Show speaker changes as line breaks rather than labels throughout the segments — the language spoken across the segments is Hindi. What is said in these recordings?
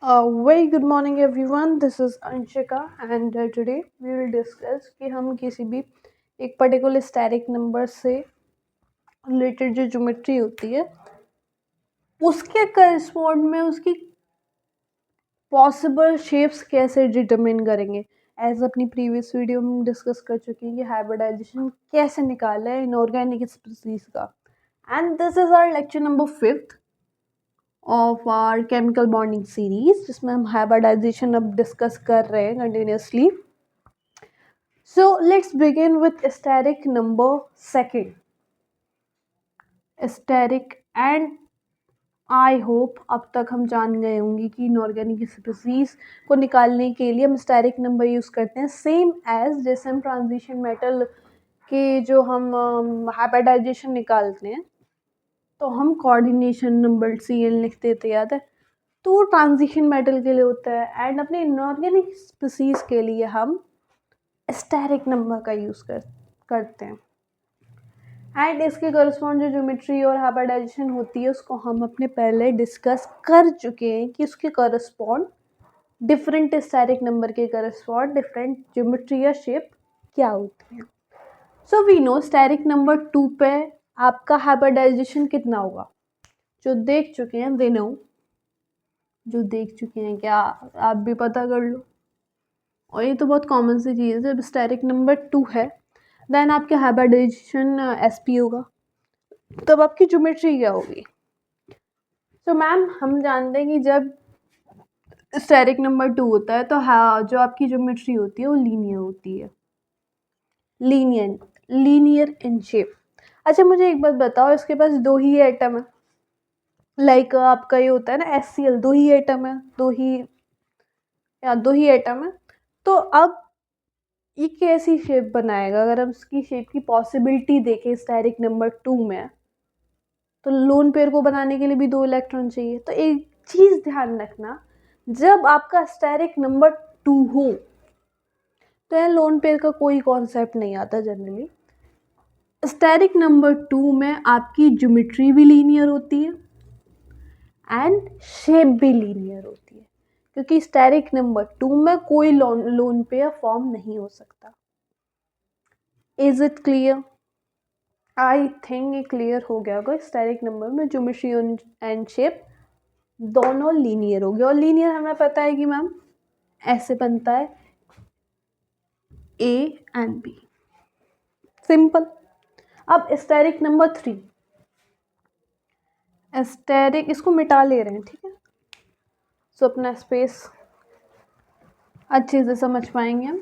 Very good morning everyone. This is Anshika and today we will discuss कि हम किसी भी एक पर्टिकुलर स्टैटिक नंबर से रिलेटेड जो ज्योमेट्री होती है उसके करस्पॉन्ड में उसकी पॉसिबल शेप्स कैसे डिटरमिन करेंगे। एज अपनी प्रीवियस वीडियो में डिस्कस कर चुके हैं कि हाइब्रिडाइजेशन कैसे निकाला है इनऑर्गेनिक स्पीसीज का। And this is our lecture number 5 of our chemical bonding series जिसमें हम हाइब्रिडाइजेशन अब डिस्कस कर रहे हैं continuously. So let's begin with steric number second. Steric and I hope अब तक हम जान गए होंगे कि इनऑर्गेनिक स्पीसीज को निकालने के लिए हम स्टेरिक नंबर यूज़ करते हैं, सेम एज जैसे हम ट्रांजिशन मेटल के जो हम हाइब्रिडाइजेशन निकालते हैं तो हम कोऑर्डिनेशन नंबर CN लिखते थे, याद है। तो वो ट्रांजिशन मेटल के लिए होता है एंड अपने इनऑर्गेनिक स्पीसीज के लिए हम स्टेरिक नंबर का यूज़ करते हैं। एंड इसके करस्पॉन्ड जो ज्योमेट्री और हाइब्रिडाइजेशन होती है उसको हम अपने पहले डिस्कस कर चुके हैं कि उसके करस्पॉन्ड डिफरेंट स्टेरिक नंबर के करस्पॉन्ड डिफरेंट ज्योमेट्री या शेप क्या होती है। So we know steric number 2 पे आपका हाइब्रिडाइजेशन कितना होगा। जो देख चुके हैं दे नो, जो देख चुके हैं क्या आप भी पता कर लो। और ये तो बहुत कॉमन सी चीज़ है, जब स्टेरिक नंबर 2 है देन आपके हाइब्रिडाइजेशन SP होगा, तब आपकी ज्योमेट्री क्या होगी। तो मैम हम जानते हैं कि जब स्टेरिक नंबर 2 होता है तो हाँ जो आपकी ज्योमेट्री होती है वो लीनियर होती है, लीनियर इन शेप। अच्छा मुझे एक बात बताओ, इसके पास दो ही एटम है, लाइक आपका ये होता है ना HCl, दो ही एटम है, दो ही एटम है। तो अब ये कैसी शेप बनाएगा। अगर हम इसकी शेप की पॉसिबिलिटी देखें स्टेरिक नंबर 2 में तो लोन पेयर को बनाने के लिए भी 2 इलेक्ट्रॉन चाहिए। तो एक चीज़ ध्यान रखना, जब आपका स्टेरिक नंबर 2 हो तो यह लोन पेयर का कोई कॉन्सेप्ट नहीं आता जनरली। स्टेरिक नंबर 2 में आपकी ज्योमेट्री भी लीनियर होती है एंड शेप भी लीनियर होती है, क्योंकि स्टेरिक नंबर 2 में कोई लोन पेयर फॉर्म नहीं हो सकता। Is it clear? I think ये क्लियर हो गया होगा। स्टेरिक नंबर में ज्योमेट्री एंड शेप दोनों लीनियर हो गए, और लीनियर हमें पता है कि मैम ऐसे बनता है A एंड B, सिंपल। अब स्टेरिक नंबर 3, स्टेरिक इसको मिटा ले रहे हैं, ठीक है, सो अपना स्पेस अच्छे से समझ पाएंगे हम।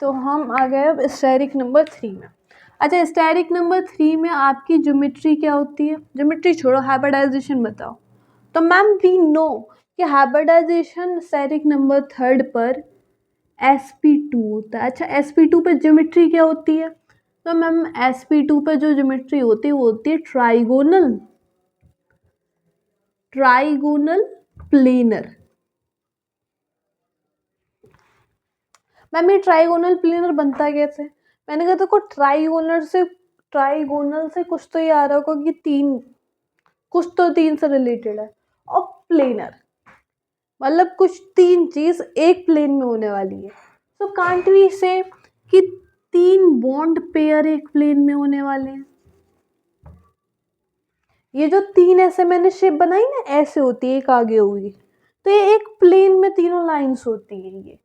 तो हम आ गए अब स्टेरिक नंबर 3 में। अच्छा स्टेरिक नंबर 3 में आपकी ज्योमेट्री क्या होती है। ज्योमेट्री छोड़ो, हाइब्रिडाइजेशन बताओ। तो मैम वी नो कि हाइब्रिडाइजेशन स्टेरिक नंबर 3 पर sp2 होता है। अच्छा sp2 पे ज्योमेट्री क्या होती है। तो मैम sp2 पे जो ज्योमेट्री होती है वो होती है ट्राइगोनल प्लेनर। मैम ये ट्राइगोनल प्लेनर बनता कैसे। मैंने कहा देखो ट्राइगोनल से कुछ तो ये आ रहा होगा कि कुछ तो तीन से रिलेटेड है, और प्लेनर मतलब कुछ तीन चीज एक प्लेन में होने वाली है। सो कांट वी से कि 3 बॉन्ड पेयर एक प्लेन में होने वाले हैं। ये जो 3 ऐसे मैंने शेप बनाई ना, ऐसे होती है, एक आगे होगी, तो ये एक प्लेन में तीनों लाइंस होती है। ये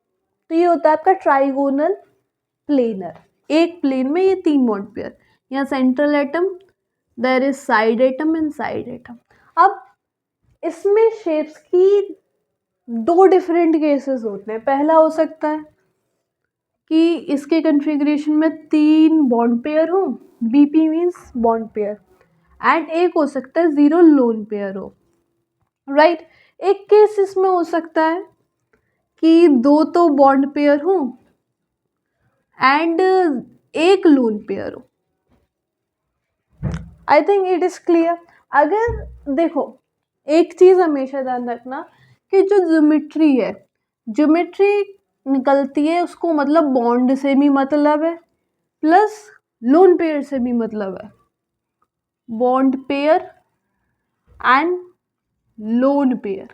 तो ये होता है आपका ट्राइगोनल प्लेनर। एक प्लेन में ये 3 बॉन्ड पेयर, यहाँ central atom, there is side atom and side atom. अब इसमें शेप्स की 2 डिफरेंट केसेस होते हैं। पहला हो सकता है कि इसके कन्फिग्रेशन में 3 बॉन्ड पेयर हो, BP means bond pair, and एक हो सकता है 0 लोन पेयर हो, राइट। एक केस इसमें हो सकता है कि 2 तो बॉन्ड पेयर हो एंड एक लोन पेयर हो। I think it is clear. अगर देखो एक चीज हमेशा ध्यान रखना कि जो ज्योमेट्री है, ज्योमेट्री निकलती है उसको मतलब बॉन्ड से भी मतलब है प्लस लोन पेयर से भी मतलब है। Bond pair and lone pair,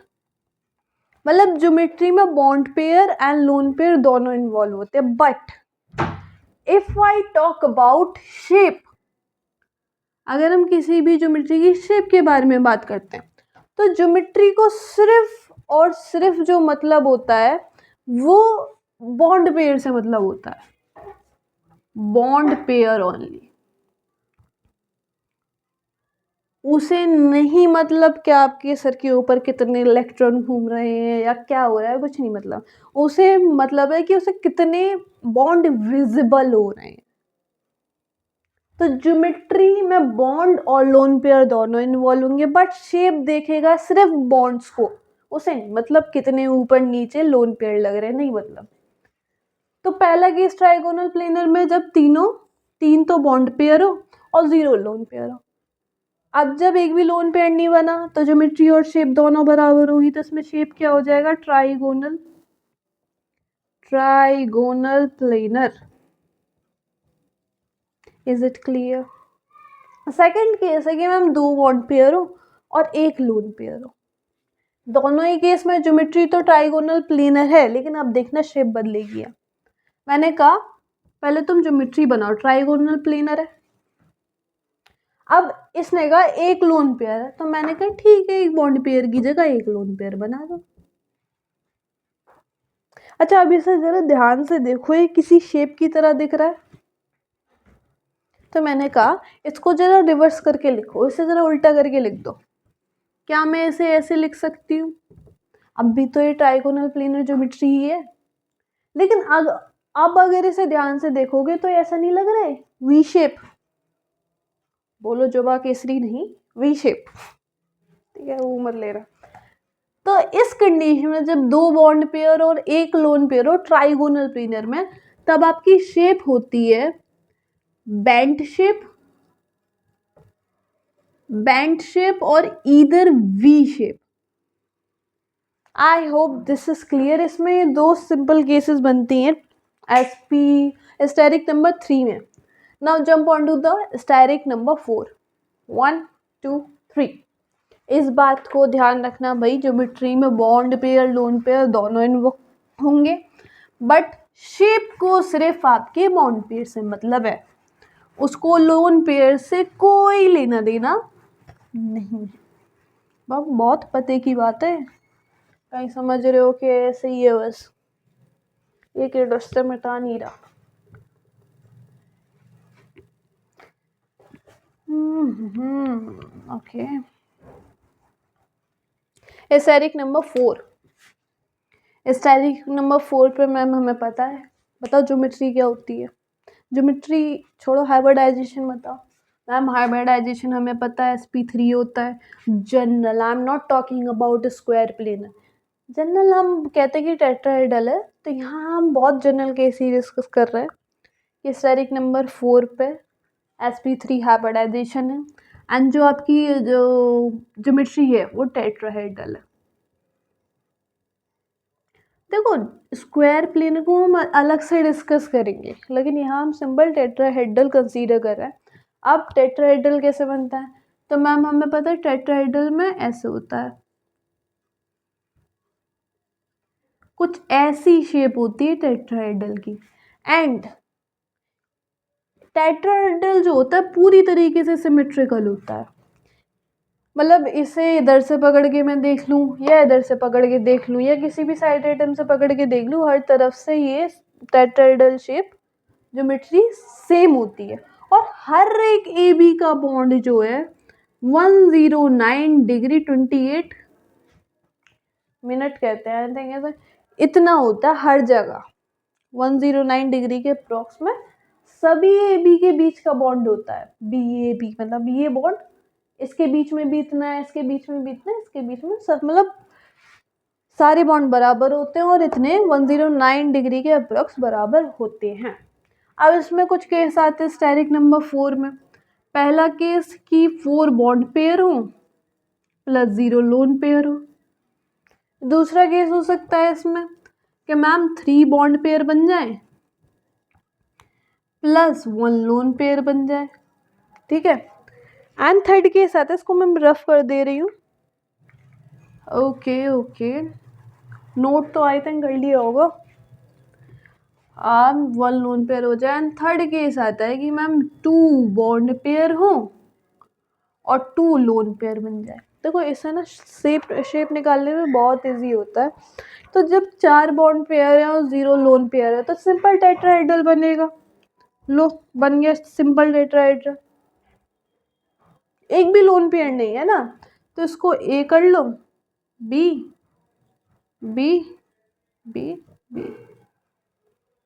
मतलब ज्योमेट्री में bond pair and lone pair दोनों इन्वॉल्व होते हैं। But if I talk about shape, अगर हम किसी भी ज्योमेट्री की शेप के बारे में बात करते हैं तो ज्योमेट्री को सिर्फ और सिर्फ जो मतलब होता है वो बॉन्ड पेयर से मतलब होता है, बॉन्ड पेयर ओनली। उसे नहीं मतलब क्या आपके सर के ऊपर कितने इलेक्ट्रॉन घूम रहे हैं या क्या हो रहा है, कुछ नहीं मतलब। उसे मतलब है कि उसे कितने बॉन्ड विजिबल हो रहे हैं। तो ज्योमेट्री में बॉन्ड और लोन पेयर दोनों इन्वॉल्व होंगे, बट शेप देखेगा सिर्फ बॉन्ड्स को, उसे मतलब कितने ऊपर नीचे लोन पेयर लग रहे हैं नहीं मतलब। तो पहला केस ट्राइगोनल प्लेनर में जब तीन तो बॉन्ड पेयर हो और 0 लोन पेयर हो। अब जब एक भी लोन पेयर नहीं बना तो ज्योमेट्री और शेप दोनों बराबर होगी, तो इसमें शेप क्या हो जाएगा, trigonal planar. Is it clear? Second case है कि मैम 2 बॉन्ड पेयर हो और 1 लोन पेयर हो। दोनों ही केस में ज्योमेट्री तो ट्राइगोनल प्लेनर है, लेकिन अब देखना शेप बदलेगी। मैंने कहा पहले तुम ज्योमेट्री बनाओ, ट्राइगोनल प्लेनर है। अब इसने कहा 1 लोन पेयर है, तो मैंने कहा ठीक है, 1 बॉन्ड पेयर की जगह 1 लोन पेयर बना दो। अच्छा, अब इसे जरा ध्यान से देखो, ये किसी शेप की तरह दिख रहा है। तो मैंने कहा इसको जरा रिवर्स करके लिखो, इसे जरा उल्टा करके लिख दो। क्या मैं इसे ऐसे लिख सकती हूँ? अब भी तो ये ट्राइगोनल प्लेनर ज्योमेट्री ही है, लेकिन अब अगर इसे ध्यान से देखोगे तो ऐसा नहीं लग रहा है वी शेप। बोलो जुबा केसरी नहीं, वी शेप। ठीक है, वो मत ले रहा। तो इस कंडीशन में जब 2 बॉन्ड पेयर और 1 लोन पेयर हो ट्राइगोनल प्लेनर में, तब आपकी शेप होती है बेंट शेप और either V shape. I hope this is clear. इसमें 2 सिंपल केसेस बनती हैं एसपी स्टेरिक नंबर 3 में। Now jump on to the steric number 4। 1 2 3। इस बात को ध्यान रखना भाई, ज्योमेट्री में बॉन्ड पेयर लोन पेयर दोनों इन्वॉल्व होंगे, बट शेप को सिर्फ आपके बॉन्ड पेयर से मतलब है, उसको लोन पेयर से कोई लेना देना नहीं है। बहुत पते की बात है, कहीं समझ रहे हो कि ऐसे ही है बस, एक रस्ते मिटा नहीं रहा। Okay, steric number 4। Steric number 4 पे मैम हमें पता है, बताओ ज्योमेट्री क्या होती है? ज्योमेट्री छोड़ो, हाइब्रिडाइजेशन बताओ। मैम हाइब्रिडाइजेशन हमें पता है sp3 होता है। General, I am not talking about square planar. General हम कहते हैं कि टेट्राहेड्रल है, तो यहाँ हम बहुत जनरल केस ही डिस्कस कर रहे हैं कि स्टेरिक नंबर 4 पे sp3 हाइब्रिडाइजेशन है, एंड जो आपकी जो ज्योमेट्री है वो टेट्राहेड्रल है। देखो स्क्वायर प्लेन को हम अलग से डिस्कस करेंगे, लेकिन यहाँ हम सिंपल टेट्राहेड्रल कंसीडर कर रहे हैं। अब टेट्राहेड्रल कैसे बनता है? तो मैम हमें पता है टेट्राहेड्रल में ऐसे होता है, कुछ ऐसी शेप होती है टेट्राहेड्रल की। एंड टेट्राहेड्रल जो होता है पूरी तरीके से सिमेट्रिकल होता है, मतलब इसे इधर से पकड़ के मैं देख लूँ या इधर से पकड़ के देख लूँ या किसी भी साइड आइटम से पकड़ के देख लूँ, हर तरफ से ये टेट्राहेड्रल शेप ज्योमेट्री सेम होती है। और हर एक ए बी का बॉन्ड जो है 109 डिग्री 28 मिनट कहते हैं, ऐसा इतना होता है हर जगह। 109 डिग्री के अप्रॉक्स में सभी ए बी के बीच का बॉन्ड होता है, बी ए बी मतलब ये बॉन्ड, इसके बीच में भी इतना है, इसके बीच में भी इतना है, इसके बीच में सब, मतलब सारे बॉन्ड बराबर होते हैं और इतने 109 डिग्री के अप्रॉक्स बराबर होते हैं। अब इसमें कुछ केस आते हैं स्टेरिक नंबर 4 में। पहला केस कि 4 बॉन्ड पेयर हो प्लस 0 लोन पेयर हो। दूसरा केस हो सकता है इसमें कि मैम 3 बॉन्ड पेयर बन जाए प्लस 1 लोन पेयर बन जाए। ठीक है, एंड थर्ड केस आता है, इसको मैं रफ कर दे रही हूँ ओके ओके, नोट तो आई थिंक कर लिया होगा। अब वन लोन पेयर हो जाए एंड थर्ड केस आता है कि मैम टू बॉन्ड पेयर हो और टू लोन पेयर बन जाए। देखो इससे ना शेप निकालने में बहुत इजी होता है। तो जब 4 बॉन्ड पेयर है और 0 लोन पेयर है तो सिंपल टेट्राहेड्रल बनेगा। लो बन गया सिंपल टेट्राहेड्रल। एक भी लोन पेयर नहीं है ना, तो इसको ए कर लो, बी बी बी बी,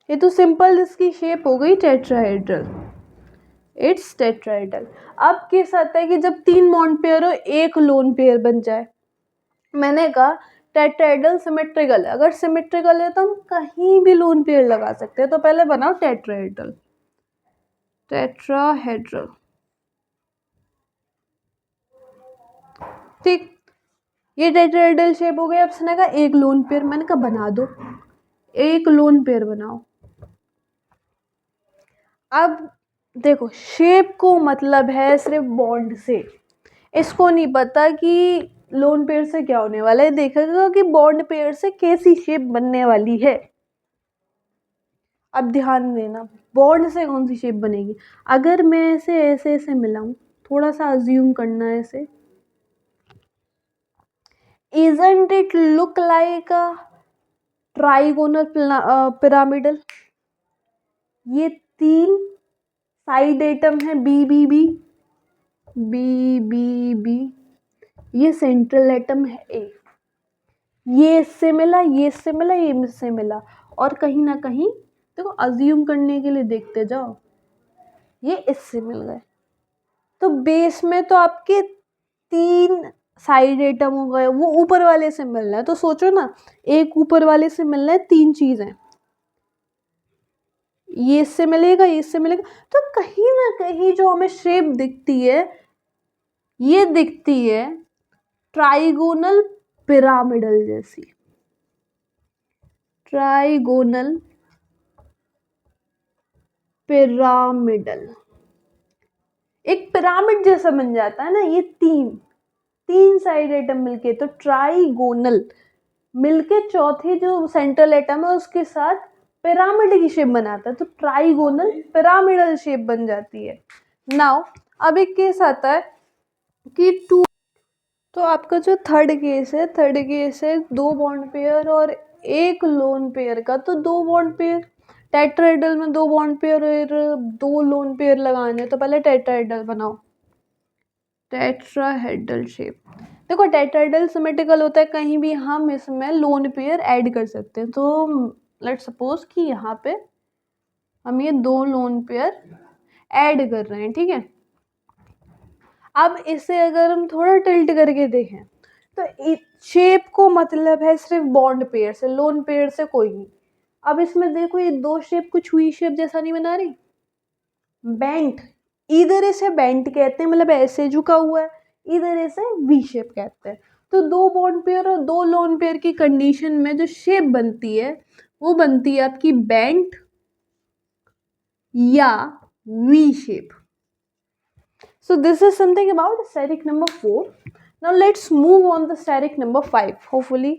ये तो सिंपल इसकी शेप हो गई टेट्राहेड्रल। It's tetrahedral. अब केस आता है कि जब 3 बॉन्ड पेयर हो एक लोन पेयर बन जाए। मैंने कहा टेट्राहेड्रल सिमेट्रिकल है, अगर सिमेट्रिकल है तो हम कहीं भी लोन पेयर लगा सकते हैं। तो पहले बनाओ टेट्राहेड्रल, टेट्राहेड्रल, ठीक। ये टेट्राहेड्रल शेप हो गया। अब उसने कहा एक लोन पेयर, मैंने कहा बना दो, एक लोन पेयर बनाओ। अब देखो शेप को मतलब है सिर्फ बॉन्ड से, इसको नहीं पता कि लोन पेयर से क्या होने वाला है। देखेगा कि बॉन्ड पेयर से कैसी शेप बनने वाली है। अब ध्यान देना, बॉन्ड से कौन सी शेप बनेगी। अगर मैं ऐसे ऐसे ऐसे मिलाऊं, थोड़ा सा अज्यूम करना है ऐसे, isn't it look like a trigonal pyramidal। ये 3 साइड एटम है B B B B B B, ये सेंट्रल एटम है ए, ये इससे मिला, ये इससे मिला, ये इससे मिला, और कहीं ना कहीं देखो अज्यूम करने के लिए देखते जाओ, ये इससे मिल गए। तो बेस में तो आपके 3 साइड एटम हो गए, वो ऊपर वाले से मिलना है। तो सोचो ना, एक ऊपर वाले से मिलना है 3 चीजें, ये इससे मिलेगा, ये इससे मिलेगा। तो कहीं ना कहीं जो हमें शेप दिखती है, ये दिखती है ट्राइगोनल पिरामिडल जैसी, ट्राइगोनल पिरामिडल, एक पिरामिड जैसा बन जाता है ना। ये तीन साइड एटम मिलके, तो ट्राइगोनल मिलके चौथे जो सेंट्रल एटम है उसके साथ पिरामिड की शेप बनाता है, तो ट्राइगोनल पिरामिडल शेप बन जाती है। नाउ अब एक केस आता है कि टू, तो आपका जो थर्ड केस है 2 बॉन्ड पेयर और एक लोन पेयर का। तो 2 बॉन्ड पेयर, टेट्राहेड्रल में 2 बॉन्ड पेयर और 2 लोन पेयर लगाने, तो पहले टेट्राहेड्रल बनाओ, टेट्राहेड्रल शेप। देखो टेट्राहेड्रल सिमेट्रिकल होता है, कहीं भी हम इसमें लोन पेयर ऐड कर सकते हैं। तो लेट्स सपोज कि यहाँ पे हम ये 2 लोन पेयर ऐड कर रहे हैं, ठीक है। अब इसे अगर हम थोड़ा टिल्ट करके देखें तो शेप को मतलब है सिर्फ बॉन्ड पेयर से, लोन पेयर से कोई नहीं। अब इसमें देखो ये 2 शेप कुछ हुई शेप जैसा नहीं बना रही, बेंट, इधर इसे बेंट कहते हैं, मतलब ऐसे झुका हुआ है, इधर इसे वी शेप कहते हैं। तो 2 बॉन्ड पेयर और 2 लोन पेयर की कंडीशन में जो शेप बनती है वो बनती है आपकी बेंट या V shape. So this is something about static number 4. Now let's move on the static number 5. Hopefully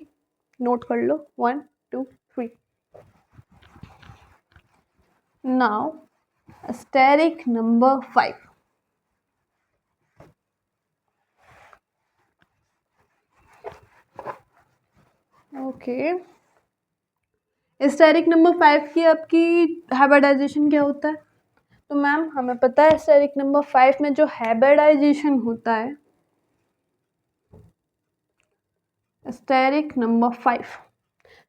note kar lo, 1 2 3. Now static number 5. Okay, steric number 5 की आपकी हाइब्रिडाइजेशन क्या होता है। तो मैम हमें पता है स्टेरिक नंबर 5 में जो हाइब्रिडाइजेशन होता है, स्टेरिक नंबर 5,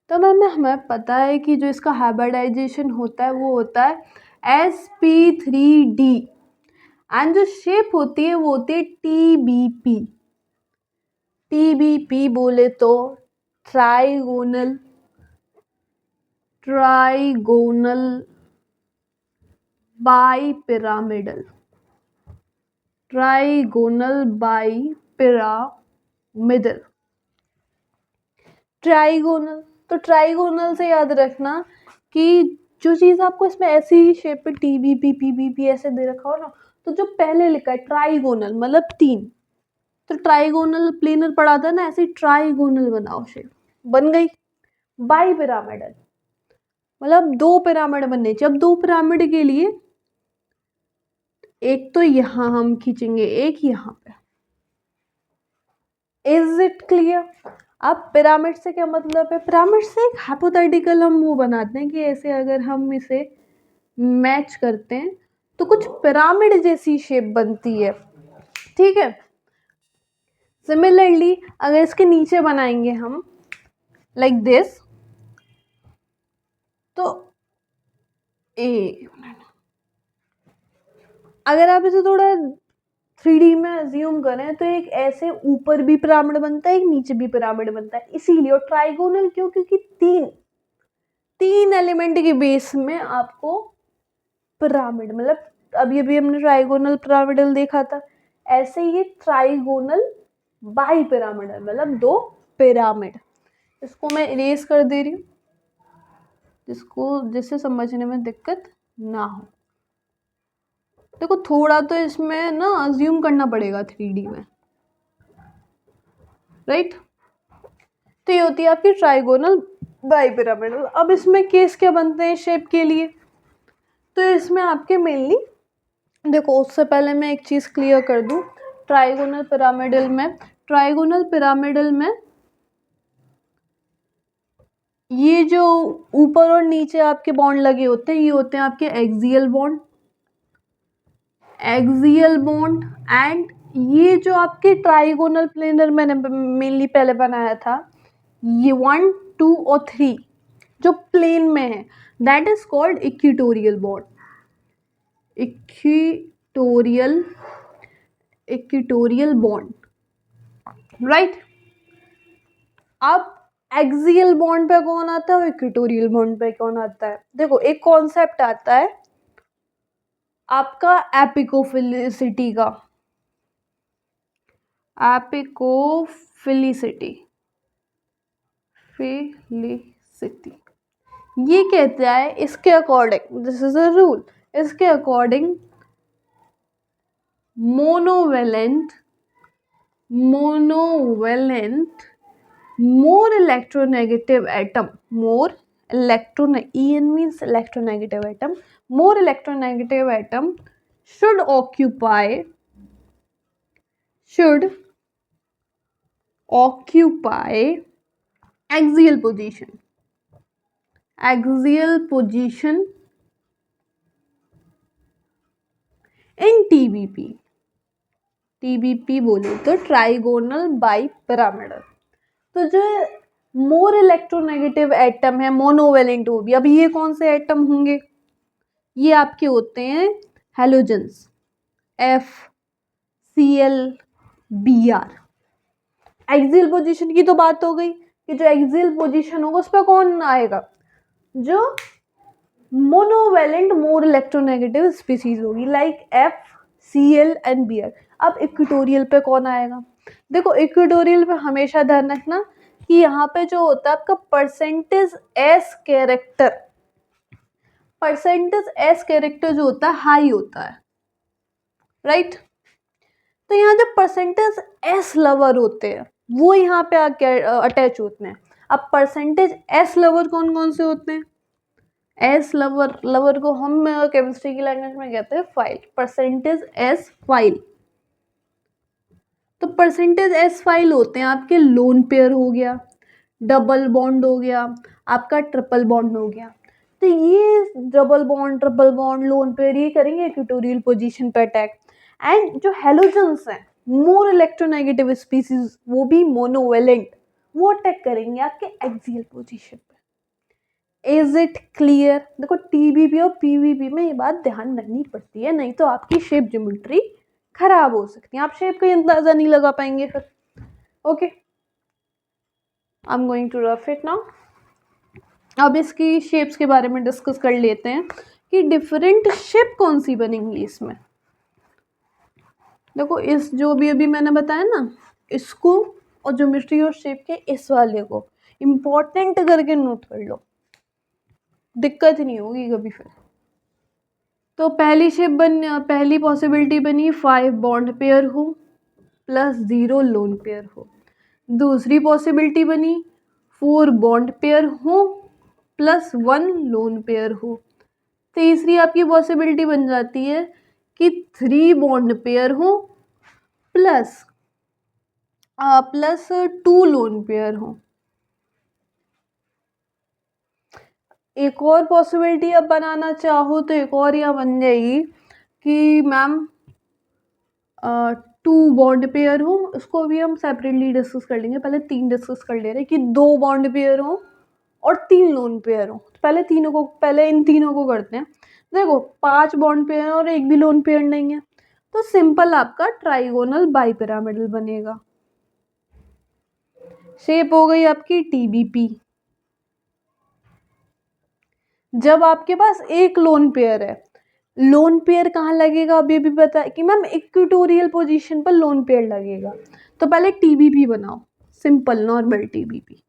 तो मैम हमें पता है कि जो इसका हाइब्रिडाइजेशन होता है वो होता है sp3d एंड जो शेप होती है वो होती है TBP। TBP बोले तो trigonal bi pyramidal, trigonal bi pyramidal, trigonal. तो ट्राइगोनल से याद रखना कि जो चीज़ आपको इसमें ऐसी ही शेप पे TBP PBP ऐसे दे रखा हो ना, तो जो पहले लिखा है ट्राइगोनल मतलब 3, तो ट्राइगोनल प्लेनर पढ़ा था ना, ऐसे ट्राइगोनल बनाओ शेप, बन गई। बाई पिरामिडल मतलब 2 पिरामिड बनने चाहिए। अब 2 पिरामिड के लिए एक तो यहाँ हम खींचेंगे, एक यहाँ पे। Is it clear? अब पिरामिड से क्या मतलब है? पिरामिड से एक हाइपोथेटिकल हम वो बनाते हैं कि ऐसे अगर हम इसे मैच करते हैं तो कुछ पिरामिड जैसी शेप बनती है, ठीक है। सिमिलरली अगर इसके नीचे बनाएंगे हम लाइक दिस, तो अगर आप इसे थोड़ा 3D में अज्यूम करें तो एक ऐसे ऊपर भी पिरामिड बनता है, एक नीचे भी पिरामिड बनता है। इसीलिए, और ट्राइगोनल क्यों? क्योंकि तीन एलिमेंट के बेस में आपको पिरामिड, मतलब अभी अभी हमने ट्राइगोनल पिरामिडल देखा था, ऐसे ही ट्राइगोनल बाई पिरामिडल मतलब 2 पिरामिड। इसको मैं इरेज कर दे रही हूँ जिससे समझने में दिक्कत ना हो। देखो थोड़ा तो इसमें ना अज्यूम करना पड़ेगा 3D में, राइट। तो ये होती है आपकी ट्राइगोनल बाई पिरामिडल। अब इसमें केस क्या बनते हैं शेप के लिए? तो इसमें आपके मेनली, देखो उससे पहले मैं एक चीज़ क्लियर कर दूं, ट्राइगोनल पिरामिडल में ये जो ऊपर और नीचे आपके बॉन्ड लगे होते हैं, ये होते हैं आपके एक्सियल बॉन्ड। एंड ये जो आपके ट्राइगोनल प्लेनर मैंने मेनली पहले बनाया था, ये 1, 2 और 3 जो प्लेन में है, that is called equatorial bond. Equatorial bond, right. अब एक्सियल बॉन्ड पे कौन आता है और इक्वेटोरियल बॉन्ड पे कौन आता है? देखो एक कॉन्सेप्ट आता है आपका एपिकोफिलिसिटी का, ये कहता है इसके according, this is a rule, इसके according monovalent more electronegative atom, En means electronegative atom, more electronegative atom should occupy axial position in TBP बोले तो ट्राइगोनल बाई पिरामिडल। तो जो मोर इलेक्ट्रोनेगेटिव एटम है मोनोवेलेंट, वो भी, अब ये कौन से एटम होंगे? ये आपके होते हैं halogens, FCl Br। Axial position की तो बात हो गई कि जो एक्सियल पोजीशन होगा उस पर कौन आएगा? जो मोनोवेलेंट मोर इलेक्ट्रोनेगेटिव स्पीसीज होगी लाइक FCl and Br। अब इक्वेटोरियल पे कौन आएगा? देखो इक्वेटोरियल पे हमेशा ध्यान रखना कि यहाँ पे जो होता है आपका परसेंटेज एस कैरेक्टर जो होता है हाई होता है, राइट। तो यहाँ जब परसेंटेज एस लवर होते हैं वो यहाँ पे आके अटैच होते हैं। अब परसेंटेज एस लवर कौन कौन से होते हैं? एस लवर को हम केमिस्ट्री की लैंग्वेज में कहते हैं फाइल, परसेंटेज एस फाइल। तो परसेंटेज एस फाइल होते हैं आपके लोन पेयर हो गया, डबल बॉन्ड हो गया, आपका ट्रिपल बॉन्ड हो गया। तो ये double bond, triple bond, lone pair ये करेंगे इक्वेटोरियल पोजीशन पे अटैक। एंड जो हेलोजेंस हैं मोर इलेक्ट्रोनेगेटिव स्पीसीज, वो भी मोनोवेलेंट, वो अटैक करेंगे आपके एक्सियल पोजीशन पे। Is it clear? देखो टीबीबी और पीवीबी में ये बात ध्यान रखनी पड़ती है, नहीं तो आपकी शेप ज्योमेट्री खराब हो सकती है, आप शेप का अंदाजा नहीं लगा पाएंगे फिर। Okay, I am going to rough it now. अब इसकी शेप्स के बारे में डिस्कस कर लेते हैं कि डिफरेंट शेप कौन सी बनेंगी इसमें। देखो इस जो भी अभी मैंने बताया ना, इसको और ज्योमेट्री और शेप के इस वाले को इम्पोर्टेंट करके नोट कर लो, दिक्कत नहीं होगी कभी फिर। तो पहली पॉसिबिलिटी बनी 5 बॉन्ड पेयर हो, प्लस 0 लोन पेयर हो। दूसरी पॉसिबिलिटी बनी 4 बॉन्ड पेयर हो प्लस 1 लोन पेयर हो। तीसरी आपकी पॉसिबिलिटी बन जाती है कि 3 बॉन्ड पेयर हो प्लस 2 लोन पेयर हो। एक और पॉसिबिलिटी अब बनाना चाहो तो एक और यहाँ बन जाएगी कि मैम 2 बॉन्ड पेयर हो। उसको भी हम सेपरेटली डिस्कस कर लेंगे, पहले 3 डिस्कस कर ले रहे हैं कि 2 बॉन्ड पेयर हो और 3 लोन पेयर हो। पहले इन तीनों को करते हैं। देखो 5 बॉन्ड पेयर और एक भी लोन पेयर नहीं है, तो सिंपल आपका ट्राइगोनल बाइपिरामिडल बनेगा। शेप हो गई आपकी टीबीपी। जब आपके पास एक लोन पेयर है, लोन पेयर कहाँ लगेगा अब ये भी पता है कि मैम इक्वेटोरियल पोजीशन पर लोन पेयर लगेगा। तो पहले टीबीपी बनाओ, simple normal TBP.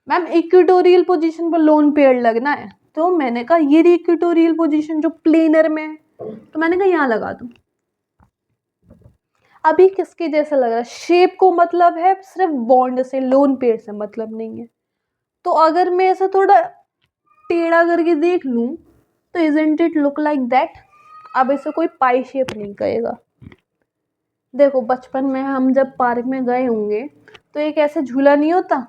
Ma'am equatorial position पर लोन पेयर लगना है, तो मैंने कहा ये रही इक्वेटोरियल पोजीशन जो प्लेनर में है, तो मैंने कहा यहाँ लगा दूं। अभी किसके जैसा लग रहा है? शेप को मतलब है, सिर्फ बॉन्ड से, लोन पेयर से मतलब नहीं है। तो अगर मैं ऐसा थोड़ा टेढ़ा करके देख लूं तो isn't it look like that. अब इसे कोई पाई शेप नहीं कहेगा। देखो बचपन में हम जब पार्क में गए होंगे तो एक ऐसे झूला नहीं होता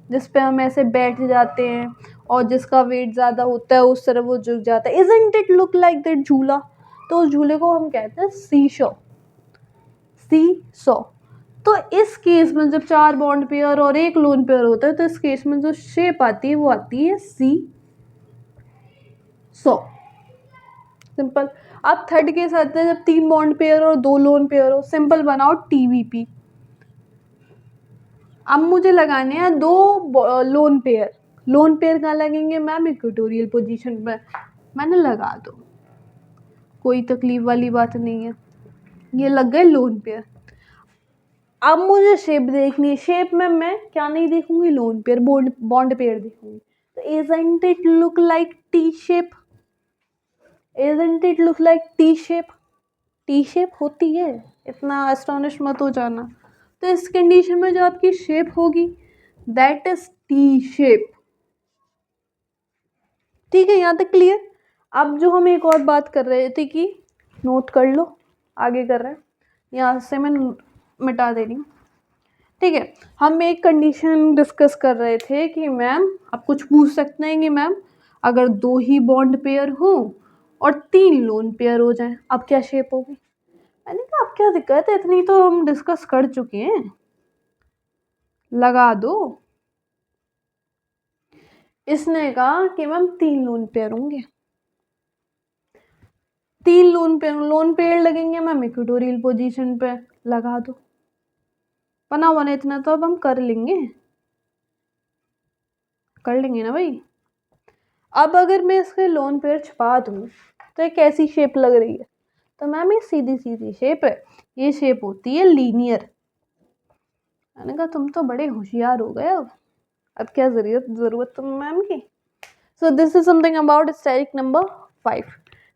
जिस पे हम ऐसे बैठ जाते हैं और जिसका वेट ज़्यादा होता है उस तरफ वो झुक जाता है। Isn't it look like that झूला? तो उस झूले को हम कहते हैं सी सॉ। तो इस केस में जब 4 बॉन्ड पेयर और एक लोन पेयर होता है तो इस केस में जो शेप आती है वो आती है सी सॉ। सिंपल। अब थर्ड केस आता है जब 3 बॉन्ड पेयर और 2 लोन पेयर हो। सिंपल बनाओ टीवीपी। अब मुझे लगाने हैं 2 लोन पेयर। लोन पेयर कहाँ लगेंगे मैम? इक्वेटोरियल पोजीशन पर। मैंने लगा दो, कोई तकलीफ वाली बात नहीं है। ये लग गए लोन पेयर। अब मुझे शेप देखनी है। शेप में मैं क्या नहीं देखूंगी? लोन पेयर, बॉन्ड पेयर देखूंगी। तो isn't it look like T shape? Isn't it look like T shape? T shape होती है, इतना एस्टोनिश मत हो जाना। तो इस कंडीशन में जो आपकी शेप होगी दैट इज टी शेप। ठीक है, यहाँ तक क्लियर? अब जो हम एक और बात कर रहे थे कि नोट कर लो, आगे कर रहे हैं, यहाँ से मैं मिटा दे रही हूँ। ठीक है, हम एक कंडीशन डिस्कस कर रहे थे कि मैम आप कुछ पूछ सकते हैं कि मैम अगर 2 ही बॉन्ड पेयर हो और 3 लोन पेयर हो जाएं, अब क्या शेप होगी? मैंने कहा अब क्या दिक्कत है, इतनी तो हम डिस्कस कर चुके हैं, लगा दो। इसने कहा कि मैम 3 लोन पेयर होंगे। 3 लोन पेयर लगेंगे मैम इक्वेटोरियल पोजीशन पे, लगा दो। बना बना इतना तो अब हम कर लेंगे ना भाई। अब अगर मैं इसके लोन पेयर छुपा दूँ तो एक ऐसी शेप लग रही है, तो मैम ये सीधी सीधी शेप है, ये शेप होती है लीनियर। मैंने कहा तुम तो बड़े होशियार हो गए। अब क्या जरूरत तुम मैम की। So this is something about static number 5.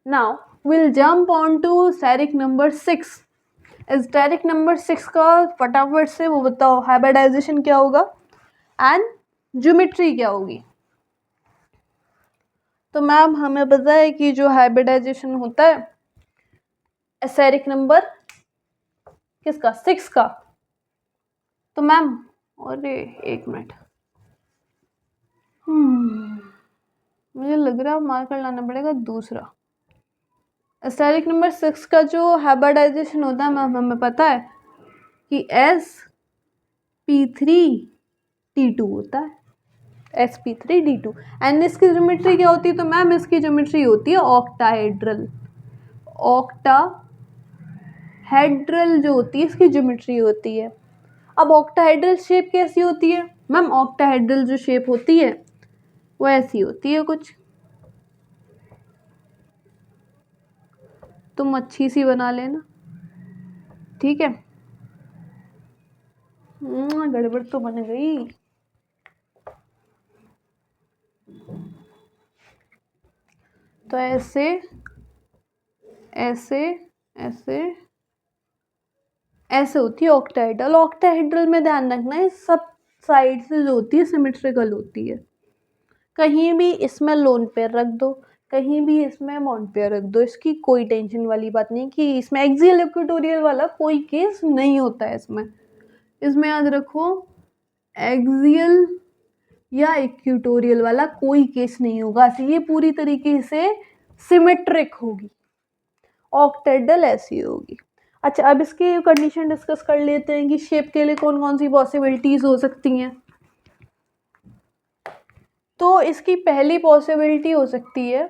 Now will jump on to static number 6. Static number 6 का फटाफट से वो बताओ, हाइब्रिडाइजेशन क्या होगा एंड ज्योमेट्री क्या होगी। तो मैम हमें पता है कि जो हाइब्रिडाइजेशन होता है स्टैटिक नंबर किसका? 6 का। तो मैम अरे एक मिनट, मुझे लग रहा है मार्कर लाना पड़ेगा दूसरा। स्टैटिक नंबर 6 का जो हाइब्रिडाइजेशन होता है मैम हमें पता है कि sp3d2 होता है, sp3d2। एंड इसकी ज्योमेट्री क्या होती है? तो मैम इसकी ज्योमेट्री होती है ऑक्टाहेड्रल। ऑक्टाहेड्रल जो होती है इसकी ज्योमेट्री होती है। अब ऑक्टाहेड्रल शेप कैसी होती है मैम? ऑक्टाहेड्रल जो शेप होती है वो ऐसी होती है कुछ, तुम अच्छी सी बना लेना, ठीक है। गड़बड़ तो बन गई। तो ऐसे ऐसे ऐसे ऐसे होती है ऑक्टाहेड्रल। ऑक्टाहेड्रल में ध्यान रखना है सब साइड से जो होती है सिमेट्रिकल होती है। कहीं भी इसमें लोन पेयर रख दो, कहीं भी इसमें मॉन्ट पेयर रख दो, इसकी कोई टेंशन वाली बात नहीं कि इसमें एक्सियल इक्वेटोरियल वाला कोई केस नहीं होता है इसमें। इसमें याद रखो एक्सियल या इक्वेटोरियल वाला कोई केस नहीं होगा, ये पूरी तरीके से सिमेट्रिक होगी। ऑक्टेड्रल ऐसी होगी। अच्छा, अब इसकी कंडीशन डिस्कस कर लेते हैं कि शेप के लिए कौन कौन सी पॉसिबिलिटीज हो सकती हैं। तो इसकी पहली पॉसिबिलिटी हो सकती है,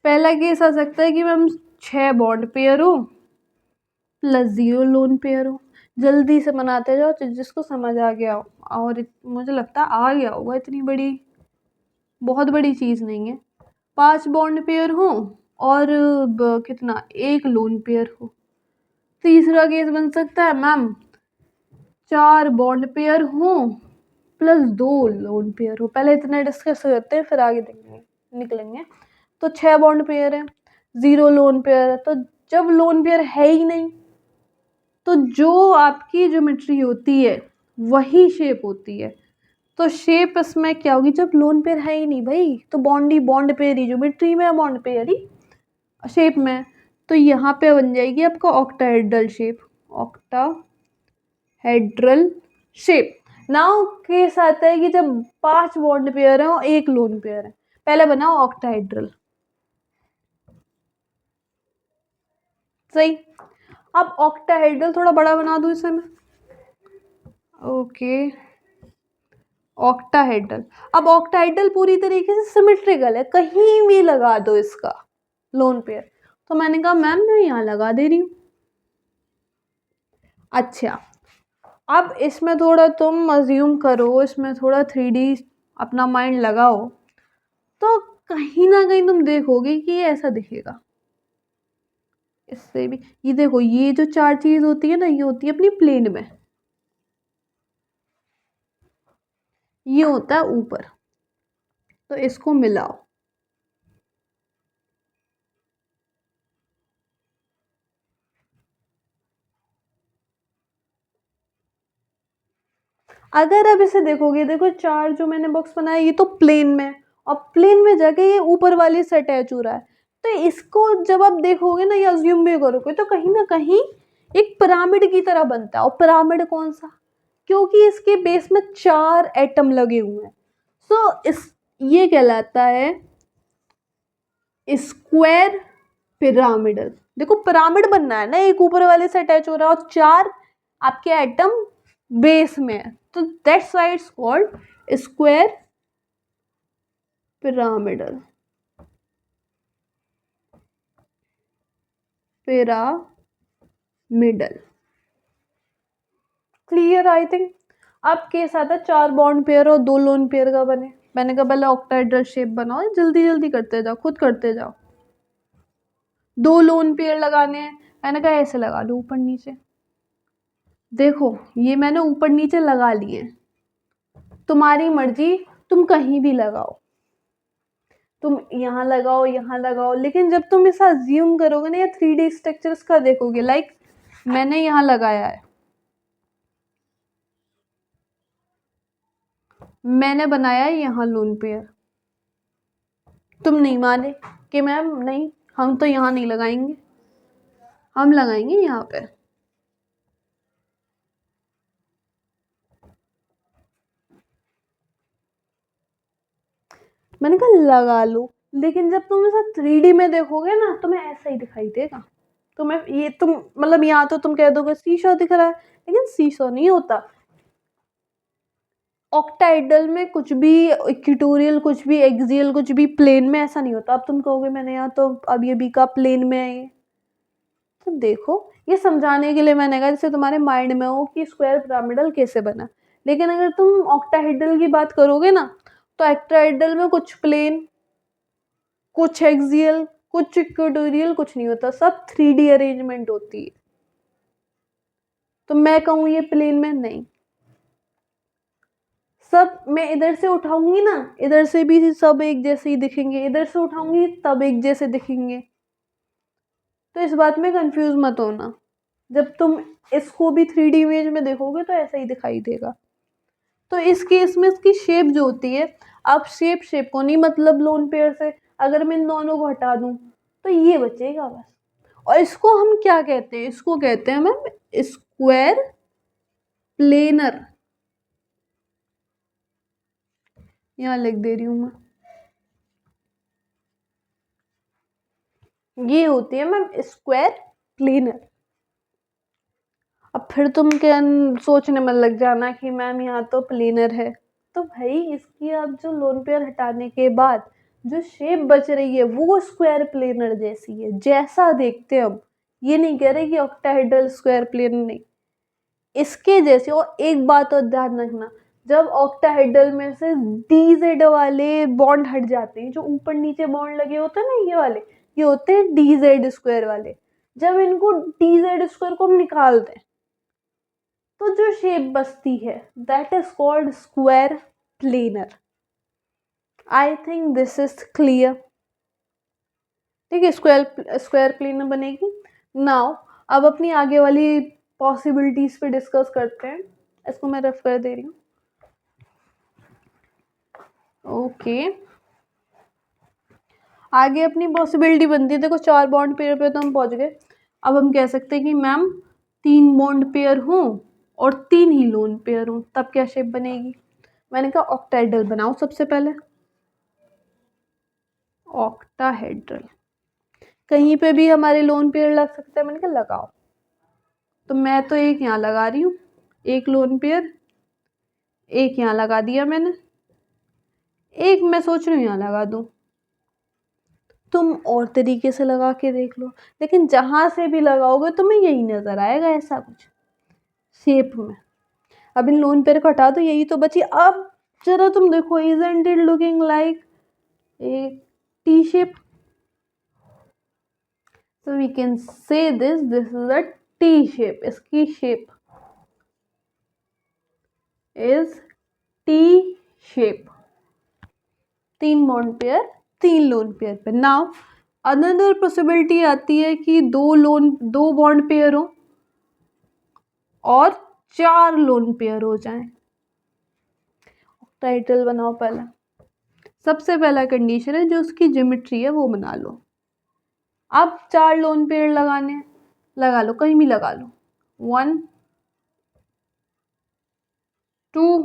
पहला केस आ सकता है कि मैम 6 बॉन्ड पेयर हो प्लस 0 लोन पेयर हो। जल्दी से बनाते जाओ जिसको समझ आ गया हो, और मुझे लगता है आ गया होगा, इतनी बड़ी बहुत बड़ी चीज़ नहीं है। 5 बॉन्ड पेयर हो और कितना 1 लोन पेयर हो। तीसरा केस बन सकता है मैम 4 बॉन्ड पेयर हो प्लस 2 लोन पेयर हो। पहले इतना डिस्कस करते हैं फिर आगे देखेंगे निकलेंगे। तो 6 बॉन्ड पेयर है, 0 लोन पेयर है, तो जब लोन पेयर है ही नहीं तो जो आपकी ज्योमेट्री होती है वही शेप होती है। तो शेप इसमें क्या होगी, जब लोन पेयर है ही नहीं भाई तो बॉन्ड ही बॉन्ड पेयर ही, ज्योमेट्री में बॉन्ड पेयर ही शेप में। तो यहाँ पे बन जाएगी आपका octahedral shape, octahedral shape. Now case आता है कि जब 5 बॉन्ड पेयर है और 1 लोन पेयर है। पहले बनाओ ऑक्टाहेड्रल, सही। अब ऑक्टाहेड्रल थोड़ा बड़ा बना दूं इसे मैं, ओके ऑक्टाहेड्रल। अब ऑक्टाहेड्रल पूरी तरीके से सिमेट्रिकल है, कहीं भी लगा दो इसका लोन पेयर। तो मैंने कहा मैम मैं यहाँ लगा दे रही हूँ। अच्छा, अब इसमें थोड़ा तुम अज्यूम करो, इसमें थोड़ा 3D अपना माइंड लगाओ, तो कहीं ना कहीं तुम देखोगे कि ये ऐसा दिखेगा। इससे भी ये देखो, ये जो 4 चीज होती है ना, ये होती है अपनी प्लेन में, ये होता है ऊपर। तो इसको मिलाओ, अगर अब इसे देखोगे, देखो 4 जो मैंने बॉक्स बनाया ये तो प्लेन में, और प्लेन में जाके ये ऊपर वाली से अटैच हो रहा है। तो इसको जब आप देखोगे ना, ये अज्यूम भी करोगे तो कहीं ना कहीं एक पिरामिड की तरह बनता है। और पिरामिड कौन सा, क्योंकि इसके बेस में 4 एटम लगे हुए हैं। सो इस ये कहलाता है स्क्वायर पिरामिडल। देखो पिरामिड बनना है ना, एक ऊपर वाले से अटैच हो रहा है और 4 आपके एटम बेस में है, तो that's why it's called square pyramidal, pyramidal. Clear I think. अब केस आता है 4 बॉन्ड पेयर और 2 लोन पेयर का बने। मैंने कहा पहले ऑक्टाहेड्रल शेप बनाओ, जल्दी जल्दी करते जाओ, खुद करते जाओ। 2 लोन पेयर लगाने हैं, मैंने कहा ऐसे लगा लो ऊपर नीचे। देखो ये मैंने ऊपर नीचे लगा लिए, तुम्हारी मर्जी, तुम कहीं भी लगाओ, तुम यहाँ लगाओ यहाँ लगाओ, लेकिन जब तुम इसे अज्यूम करोगे ना या 3D स्ट्रक्चर्स का देखोगे, लाइक मैंने यहाँ लगाया है, मैंने बनाया है यहाँ लोन पेयर, तुम नहीं माने कि मैम नहीं हम तो यहाँ नहीं लगाएंगे, हम लगाएंगे यहाँ पे। मैंने कहा लगा लो, लेकिन जब तुम इसे 3D में देखोगे ना तुम्हें ऐसा ही दिखाई देगा। तुम्हें ये तुम मतलब यहाँ तो तुम कह दोगे शीशा दिख रहा है, लेकिन शीशा नहीं होता। ऑक्टाहेड्रल में कुछ भी इक्वेटोरियल, कुछ भी एक्सियल, कुछ भी प्लेन में ऐसा नहीं होता। अब तुम कहोगे मैंने यहाँ तो अब ये भी का प्लेन में है ये, तो देखो ये समझाने के लिए मैंने कहा जैसे तुम्हारे माइंड में हो कि स्क्वायर पिरामिडल कैसे बना। लेकिन अगर तुम ऑक्टाहेड्रल की बात करोगे ना, तो ऑक्टाहेड्रल में कुछ प्लेन, कुछ एक्सियल, कुछ इक्वेटोरियल, कुछ नहीं होता, सब 3D अरेंजमेंट होती है। तो मैं कहूँ ये प्लेन में नहीं, सब मैं इधर से उठाऊंगी ना, इधर से भी सब एक जैसे ही दिखेंगे, इधर से उठाऊंगी तब एक जैसे दिखेंगे। तो इस बात में कंफ्यूज मत होना, जब तुम इसको भी 3D इमेज में देखोगे तो ऐसा ही दिखाई देगा। तो इस केस में इसकी शेप जो होती है, अब शेप को नहीं, मतलब लोन पेयर से अगर मैं इन दोनों को हटा दूं तो ये बचेगा बस। और इसको हम क्या कहते हैं, इसको कहते हैं मैम स्क्वायर प्लेनर। यहाँ लिख दे रही हूं मैं, ये होती है मैम स्क्वायर प्लेनर। अब फिर तुम क्या सोचने में लग जाना कि मैम यहाँ तो प्लेनर है, तो भाई इसकी अब जो लोन पेयर हटाने के बाद जो शेप बच रही है वो स्क्वायर प्लेनर जैसी है, जैसा देखते हम। ये नहीं कह रहे कि ऑक्टाहेड्रल स्क्वायर प्लेनर, नहीं, इसके जैसे। और एक बात और ध्यान रखना, जब ऑक्टाहेड्रल में से डीजेड वाले बॉन्ड हट जाते हैं, जो ऊपर नीचे बॉन्ड लगे होते हैं ना, ये वाले, ये होते हैं डीजेड स्क्वायर वाले। जब इनको डीजेड स्क्वायर को हम निकाल दें तो जो शेप बचती है that is called square planar. I think this is clear. ठीक है, स्क्वायर प्लेनर बनेगी। नाउ अब अपनी आगे वाली पॉसिबिलिटीज पे डिस्कस करते हैं। इसको मैं रेफ कर दे रही हूँ। ओके, आगे अपनी पॉसिबिलिटी बनती है, देखो 4 बॉन्ड पेयर पे तो हम पहुंच गए। अब हम कह सकते हैं कि मैम 3 बॉन्ड पेयर हों और 3 ही लोन पेयर हों, तब क्या शेप बनेगी। मैंने कहा ऑक्टाहेड्रल बनाओ सबसे पहले, ऑक्टाहेड्रल। कहीं पे भी हमारे लोन पेयर लग सकते हैं, मैंने कहा लगाओ। तो मैं तो एक यहाँ लगा रही हूँ, एक लोन पेयर, एक यहाँ लगा दिया मैंने, एक मैं सोच रही हूँ यहाँ लगा दूँ। तुम और तरीके से लगा के देख लो, लेकिन जहाँ से भी लगाओगे तुम्हें यही नज़र आएगा, ऐसा कुछ शेप में। अब इन लोन पेयर को हटा दो, यही तो बची। अब जरा तुम देखो, isn't it looking like A T shape. So we can say this is a T shape. इसकी shape is T shape। 3 bond pair, 3 lone pair पे। नाउ अनदर पॉसिबिलिटी आती है कि 2 बॉन्ड पेयर हो और 4 लोन पेयर हो जाएं। टाइटल बनाओ पहला। सबसे पहला कंडीशन है जो उसकी ज्योमेट्री है वो बना लो। अब 4 लोन पेयर लगाने, लगा लो, कहीं भी लगा लो। 1 2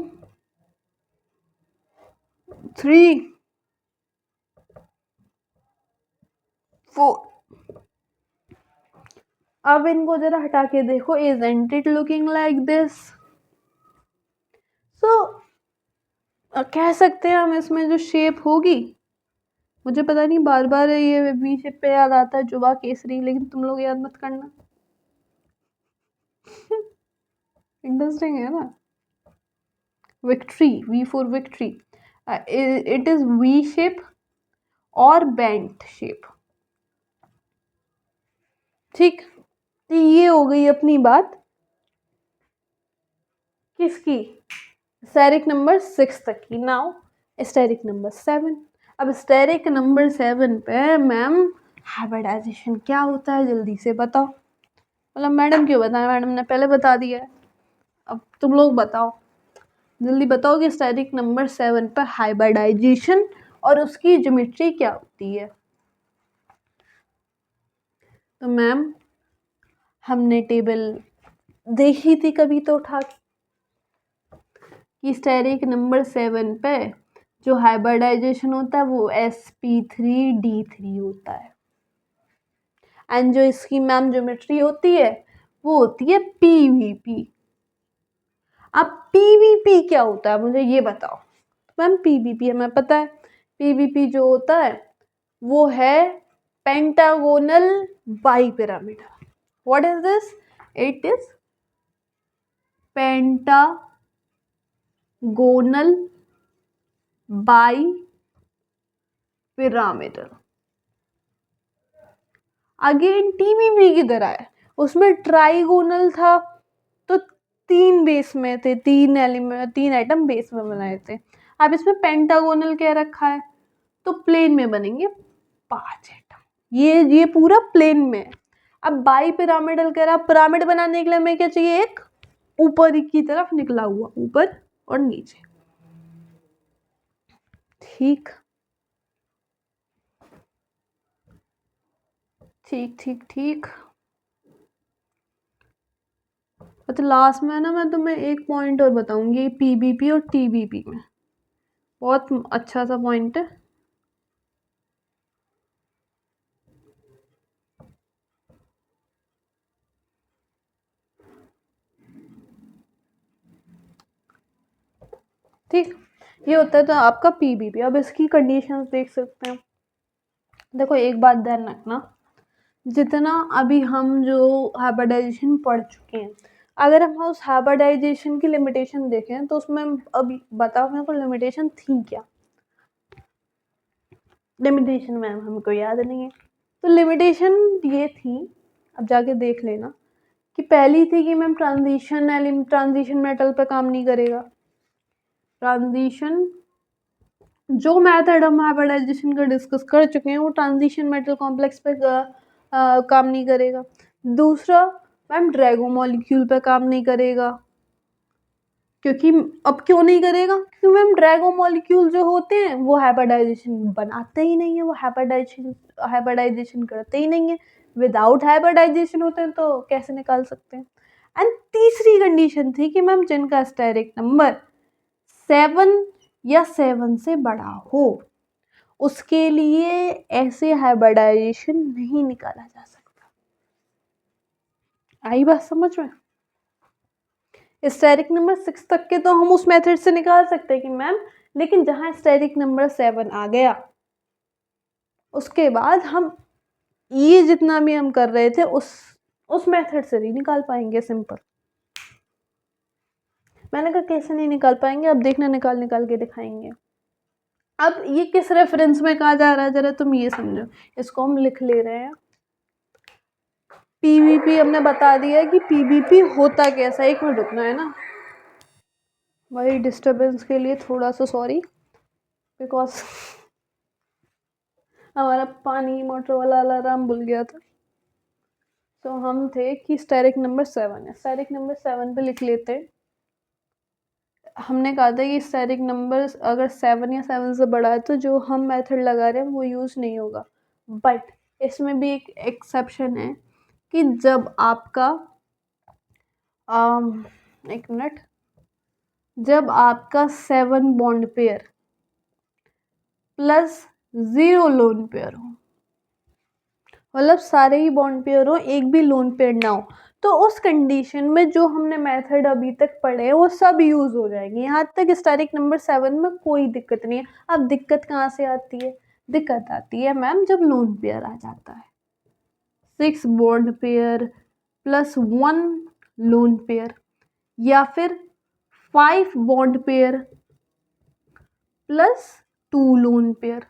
3 4। अब इनको जरा हटा के देखो, isn't it looking like this? So कह सकते हैं हम इसमें जो शेप होगी, मुझे पता नहीं बार बार ये वी शेप पे याद आता है जुबा केसरी, लेकिन तुम लोग याद मत करना। इंटरेस्टिंग है ना। Victory, V for victory, it is V shape और बेंट शेप। ठीक, तो ये हो गई अपनी बात किसकी, स्टेरिक नंबर 6 तक की। Now asterisk number 7। अब स्टेरिक नंबर 7 पे मैम हाइब्रिडाइजेशन क्या होता है जल्दी से बताओ। मतलब मैडम क्यों बताएं, मैडम ने पहले बता दिया है, अब तुम लोग बताओ, जल्दी बताओ कि स्टेरिक नंबर 7 पर हाइब्रिडाइजेशन और उसकी ज्योमेट्री क्या होती है। तो मैम हमने टेबल देखी थी कभी तो उठा के, कि स्टेरिक नंबर 7 पे जो हाइब्रिडाइजेशन होता है वो sp3d3 होता है। एंड जो इसकी मैम ज्योमेट्री होती है वो होती है pvp। अब pvp क्या होता है मुझे ये बताओ। मैम pvp हमें पता है, pvp जो होता है वो है pentagonal bipyramid. What is this, it is pentagonal bipyramidal. Again TVP की तरह है, उसमें ट्राइगोनल था तो 3 बेस में थे, 3 एलिमेंट, 3 एटम बेस में बनाए थे। अब इसमें पेंटागोनल क्या रखा है तो प्लेन में बनेंगे 5 एटम। ये पूरा प्लेन में है। अब बाई पिरामिडल कह रहा, पिरामिड बनाने के लिए हमें क्या चाहिए, एक ऊपर की तरफ निकला हुआ, ऊपर और नीचे। ठीक ठीक ठीक ठीक। अच्छा लास्ट में ना मैं तुम्हें एक पॉइंट और बताऊंगी, पीबीपी और टीबीपी में, बहुत अच्छा सा पॉइंट है। ठीक, ये होता है तो आपका पीबीपी। अब इसकी कंडीशंस देख सकते हैं। देखो एक बात ध्यान रखना, जितना अभी हम जो हाइब्रिडाइजेशन पढ़ चुके हैं, अगर हम उस हाइब्रिडाइजेशन की लिमिटेशन देखें तो उसमें अभी बताओ मेरे को लिमिटेशन थी क्या? लिमिटेशन मैम हमको याद नहीं है। तो लिमिटेशन ये थी, अब जाके देख लेना, कि पहली थी कि मैम ट्रांजिशन मेटल पे काम नहीं करेगा। ट्रांजिशन जो मेथड हम हाइब्रिडाइजेशन का डिस्कस कर चुके हैं वो ट्रांजिशन मेटल कॉम्प्लेक्स पे काम नहीं करेगा। दूसरा मैम ड्रैगो मॉलिक्यूल पे काम नहीं करेगा, क्योंकि अब क्यों नहीं करेगा, क्योंकि मैम ड्रैगो मॉलिक्यूल जो होते हैं वो हाइब्रिडाइजेशन बनाते ही नहीं है, वो हाइब्रिडाइजेशन करते ही नहीं है। विदाउट हाइब्रिडाइजेशन होते हैं तो कैसे निकाल सकते हैं। एंड तीसरी कंडीशन थी कि मैम जिनका स्टेरिक नंबर 7 या 7 से बड़ा हो, उसके लिए ऐसे हाइब्रिडाइजेशन नहीं निकाला जा सकता। आई बात समझ में? स्टेरिक नंबर 6 तक के तो हम उस मेथड से निकाल सकते हैं कि मैम, लेकिन जहां स्टेरिक नंबर 7 आ गया उसके बाद हम ये जितना भी हम कर रहे थे उस मेथड से नहीं निकाल पाएंगे। सिंपल, मैंने कहा कैसे नहीं निकाल पाएंगे, अब देखना निकाल निकाल के दिखाएंगे। अब ये किस रेफरेंस में कहा जा रहा है जरा तुम ये समझो, इसको हम लिख ले रहे हैं। पीवीपी हमने बता दिया है कि पीवीपी होता कैसा। एक मिनट रुकना है ना भाई, डिस्टरबेंस के लिए थोड़ा सा सॉरी, बिकॉज हमारा पानी मोटर वाला अलार्म भूल गया था। तो हम थे कि स्टेरिक नंबर 7 है, स्टेरिक नंबर 7 पे लिख लेते। हमने कहा था कि स्टेरिक नंबर अगर 7 या 7 से बड़ा है तो जो हम मेथड लगा रहे हैं वो यूज़ नहीं होगा। बट इसमें भी एक एक्सेप्शन है कि जब आपका एक मिनट, जब आपका 7 bond pair plus 0 lone pair हो, मतलब सारे ही बॉन्ड पेयर हो, एक भी लोन पेयर ना हो, तो उस कंडीशन में जो हमने मेथड अभी तक पढ़े हैं वो सब यूज हो जाएंगे। यहाँ तक स्टेरिक नंबर 7 में कोई दिक्कत नहीं है। अब दिक्कत कहाँ से आती है? दिक्कत आती है मैम जब लोन पेयर आ जाता है, 6 bond pair plus 1 lone pair, या फिर 5 bond pair plus 2 lone pair.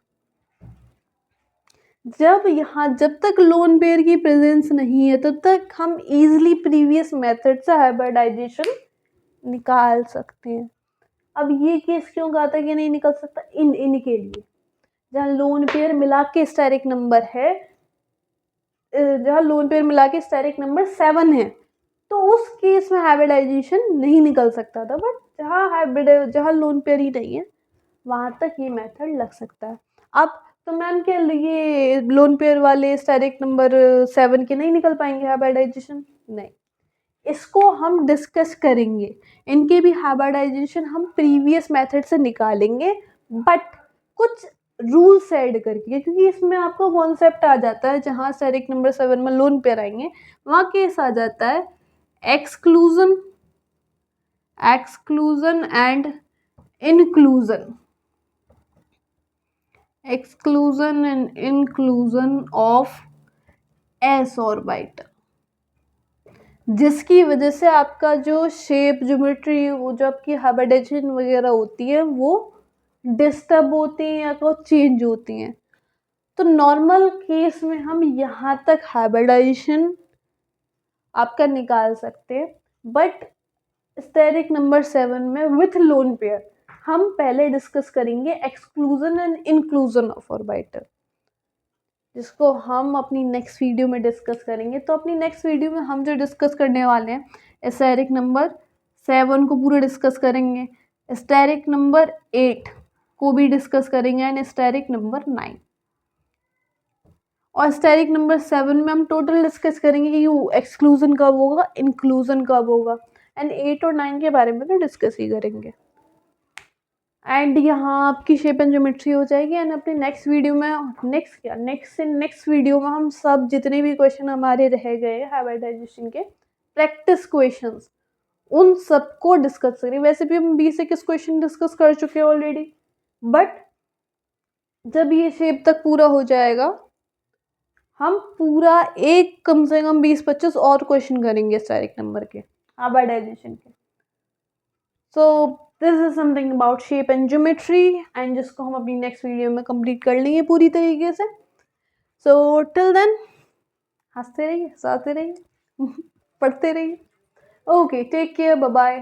जब तक लोन पेयर की प्रेजेंस नहीं है तब तक हम इजीली प्रीवियस मेथड से हाइब्रिडाइजेशन निकाल सकते हैं। अब ये केस क्यों कहा था कि नहीं निकल सकता? इनके लिए जहाँ लोन पेयर मिला के स्टेरिक नंबर है, जहाँ लोन पेयर मिला के स्टेरिक नंबर 7 है, तो उस केस में हाइब्रिडाइजेशन नहीं निकल सकता था। बट जहाँ लोन पेयर ही नहीं है वहां तक ये मेथड लग सकता है। अब तो मैम के ये लोन पेयर वाले स्टेरिक नंबर 7 के नहीं निकल पाएंगे हाइब्रिडाइजेशन? नहीं, इसको हम डिस्कस करेंगे। इनके भी हाइब्रिडाइजेशन हम प्रीवियस मेथड से निकालेंगे, बट कुछ रूल्स ऐड करके, क्योंकि इसमें आपको कॉन्सेप्ट आ जाता है जहाँ स्टेरिक नंबर 7 में लोन पेयर आएंगे वहाँ केस आ जाता है exclusion and inclusion, exclusion and inclusion of S orbit, जिसकी वजह से आपका जो शेप ज्योमेट्री, वो जो आपकी हाइब्रिडाइजेशन वगैरह होती है वो डिस्टर्ब होती हैं या तो चेंज होती हैं। तो नॉर्मल केस में हम यहाँ तक हाइब्रिडाइजेशन आपका निकाल सकते हैं, बट स्टेरिक नंबर 7 में विथ लोन पेयर हम पहले डिस्कस करेंगे exclusion and inclusion of orbital, जिसको हम अपनी नेक्स्ट वीडियो में डिस्कस करेंगे। तो अपनी नेक्स्ट वीडियो में हम जो डिस्कस करने वाले हैं, स्टेरिक नंबर 7 को पूरा डिस्कस करेंगे, स्टेरिक नंबर 8 को भी डिस्कस करेंगे एंड स्टेरिक नंबर 9। और स्टेरिक नंबर 7 में हम टोटल डिस्कस करेंगे कि एक्सक्लूजन कब होगा, इंक्लूजन कब होगा, एंड 8 और 9 के बारे में तो डिस्कस ही करेंगे। एंड यहाँ आपकी शेप एंड ज्योमेट्री हो जाएगी। एंड अपने नेक्स्ट वीडियो में नेक्स्ट वीडियो में हम सब जितने भी क्वेश्चन हमारे रह गए हाइब्रिडाइजेशन के प्रैक्टिस क्वेश्चंस, उन सबको डिस्कस करेंगे। वैसे भी हम 20-21 क्वेश्चन डिस्कस कर चुके हैं ऑलरेडी, बट जब ये शेप तक पूरा हो जाएगा हम पूरा एक कम से कम 20-25 और क्वेश्चन करेंगे स्टेरिक नंबर के हाइब्रिडाइजेशन के। सो this is something about shape and geometry, and जिसको हम अपनी नेक्स्ट वीडियो में कंप्लीट कर लेंगे पूरी तरीके से। सो टिल देन हंसते रहिए, हंसाते रहिए, पढ़ते रहिए। Okay, take care, bye bye.